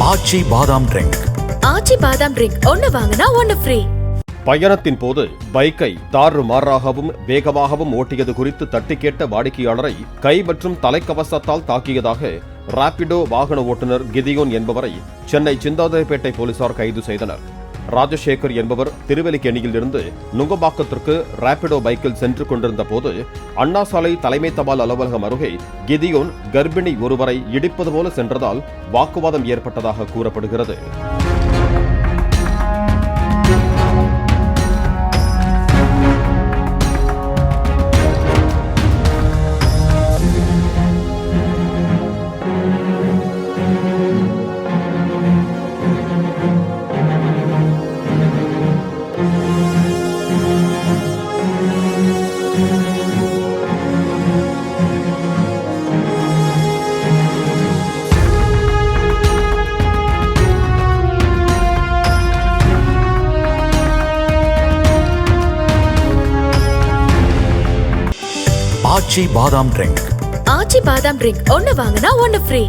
ஆச்சி பாதாம் ட்ரிங்க். ஆச்சி பாதாம் ட்ரிங்க் ஒன்னு வாங்கினா ஒன்னு ஃப்ரீ. பயணத்தின் போது பைக்கை தாறுமாறாகவும் வேகமாகவும் ஓட்டியது குறித்து தட்டி கேட்ட வாடிக்கையாளரை கை மற்றும் தலைக்கவசத்தால் தாக்கியதாக ராபிடோ வாகன ஓட்டுநர் கிதியோன் என்பவரை சென்னை சிந்தாதிரிப்பேட்டை போலீசார் கைது செய்தனர். ராஜசேகர் என்பவர் திருவல்லிக்கேணியில் இருந்து நுங்கம்பாக்கத்திற்கு ராபிடோ பைக்கில் சென்று கொண்டிருந்த போது அண்ணா சாலை தலைமை தபால் அலுவலகம் அருகே கிதியோன் கர்ப்பிணி ஒருவரை இடிப்பது போல சென்றதால் வாக்குவாதம் ஏற்பட்டதாக கூறப்படுகிறது. ஆச்சி பாதாம் ட்ரிங்க். ஆச்சி பாதாம் ட்ரிங்க் ஒன்னு வாங்கினா ஒன்னு ஃப்ரீ.